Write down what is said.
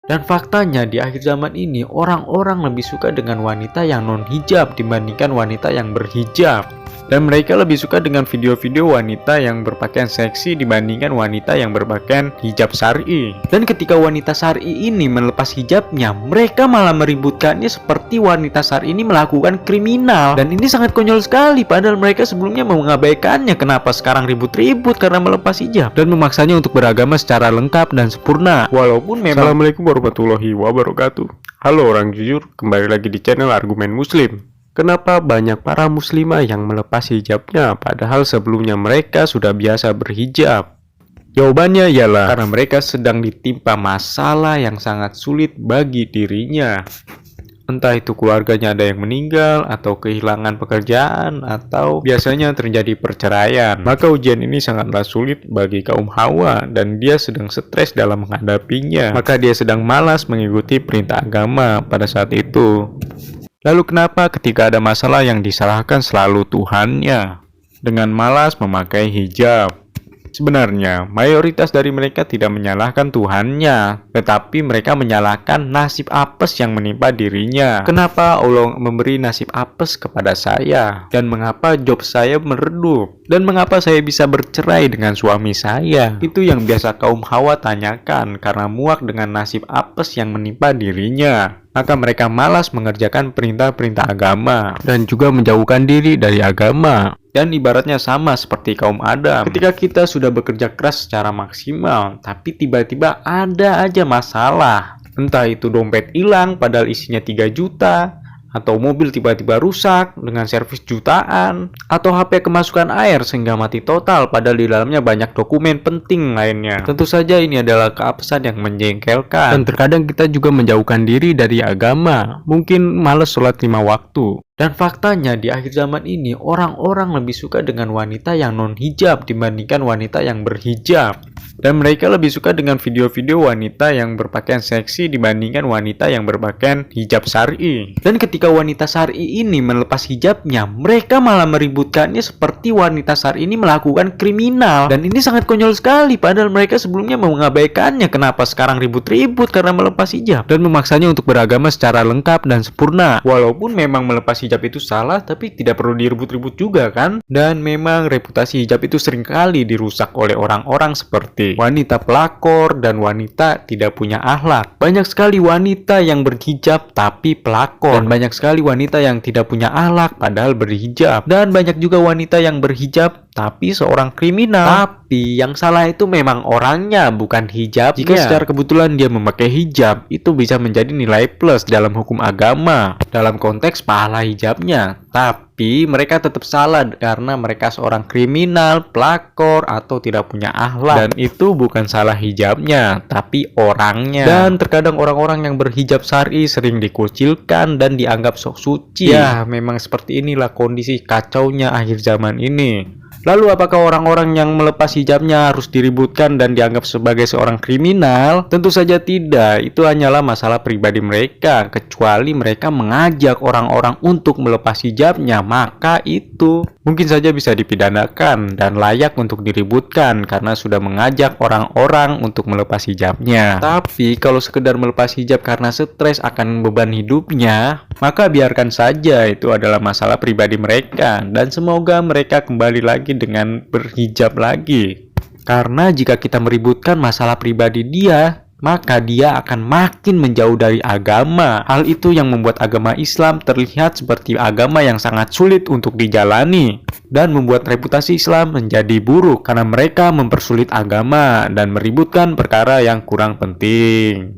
Dan faktanya di akhir zaman ini orang-orang lebih suka dengan wanita yang non-hijab dibandingkan wanita yang berhijab. Dan mereka lebih suka dengan video-video wanita yang berpakaian seksi dibandingkan wanita yang berpakaian hijab syar'i. Dan ketika wanita syar'i ini melepas hijabnya, mereka malah meributkannya seperti wanita syar'i ini melakukan kriminal. Dan ini sangat konyol sekali, padahal mereka sebelumnya mengabaikannya. Kenapa sekarang ribut-ribut karena melepas hijab dan memaksanya untuk beragama secara lengkap dan sempurna? Walaupun memang... Assalamualaikum warahmatullahi wabarakatuh. Halo orang jujur, kembali lagi di channel Argumen Muslim. Kenapa banyak para muslimah yang melepas hijabnya padahal sebelumnya mereka sudah biasa berhijab? Jawabannya ialah karena mereka sedang ditimpa masalah yang sangat sulit bagi dirinya. Entah itu keluarganya ada yang meninggal, atau kehilangan pekerjaan, atau biasanya terjadi perceraian. Maka ujian ini sangatlah sulit bagi kaum Hawa, dan dia sedang stres dalam menghadapinya. Maka dia sedang malas mengikuti perintah agama pada saat itu. Lalu kenapa ketika ada masalah yang disalahkan selalu Tuhannya dengan malas memakai hijab? Sebenarnya, mayoritas dari mereka tidak menyalahkan Tuhannya, tetapi mereka menyalahkan nasib apes yang menimpa dirinya. Kenapa Allah memberi nasib apes kepada saya? Dan mengapa job saya meredup? Dan mengapa saya bisa bercerai dengan suami saya? Itu yang biasa kaum Hawa tanyakan karena muak dengan nasib apes yang menimpa dirinya. Maka mereka malas mengerjakan perintah-perintah agama dan juga menjauhkan diri dari agama. Dan ibaratnya sama seperti kaum Adam. Ketika kita sudah bekerja keras secara maksimal, tapi tiba-tiba ada aja masalah. Entah itu dompet hilang padahal isinya 3 juta, atau mobil tiba-tiba rusak dengan servis jutaan, atau HP kemasukan air sehingga mati total padahal di dalamnya banyak dokumen penting lainnya. Tentu saja ini adalah keabsahan yang menjengkelkan. Dan terkadang kita juga menjauhkan diri dari agama. Mungkin malas sholat 5 waktu. Dan faktanya di akhir zaman ini orang-orang lebih suka dengan wanita yang non-hijab dibandingkan wanita yang berhijab. Dan mereka lebih suka dengan video-video wanita yang berpakaian seksi dibandingkan wanita yang berpakaian hijab syar'i. Dan ketika wanita syar'i ini melepas hijabnya, mereka malah meributkannya seperti wanita syar'i ini melakukan kriminal. Dan ini sangat konyol sekali, padahal mereka sebelumnya mengabaikannya. Kenapa sekarang ribut-ribut karena melepas hijab dan memaksanya untuk beragama secara lengkap dan sempurna? Walaupun memang melepas hijab itu salah, tapi tidak perlu diribut-ribut juga kan? Dan memang reputasi hijab itu seringkali dirusak oleh orang-orang seperti wanita pelakor dan wanita tidak punya akhlak. Banyak sekali wanita yang berhijab tapi pelakor, dan banyak sekali wanita yang tidak punya akhlak padahal berhijab, dan banyak juga wanita yang berhijab tapi seorang kriminal. Tapi yang salah itu memang orangnya, bukan hijabnya. Jika secara kebetulan dia memakai hijab, itu bisa menjadi nilai plus dalam hukum agama dalam konteks pahala hijabnya. Tapi mereka tetap salah karena mereka seorang kriminal, pelakor, atau tidak punya akhlak. Dan itu bukan salah hijabnya, tapi orangnya. Dan terkadang orang-orang yang berhijab syar'i sering dikucilkan dan dianggap sok suci. Ya, memang seperti inilah kondisi kacaunya akhir zaman ini. Lalu apakah orang-orang yang melepas hijabnya harus diributkan dan dianggap sebagai seorang kriminal? Tentu saja tidak, itu hanyalah masalah pribadi mereka. Kecuali mereka mengajak orang-orang untuk melepas hijabnya, maka itu mungkin saja bisa dipidanakan dan layak untuk diributkan karena sudah mengajak orang-orang untuk melepas hijabnya. Tapi kalau sekedar melepas hijab karena stres akan beban hidupnya, maka biarkan saja, itu adalah masalah pribadi mereka. Dan semoga mereka kembali lagi dengan berhijab lagi. Karena jika kita meributkan masalah pribadi dia, maka dia akan makin menjauh dari agama. Hal itu yang membuat agama Islam terlihat seperti agama yang sangat sulit untuk dijalani, dan membuat reputasi Islam menjadi buruk karena mereka mempersulit agama dan meributkan perkara yang kurang penting.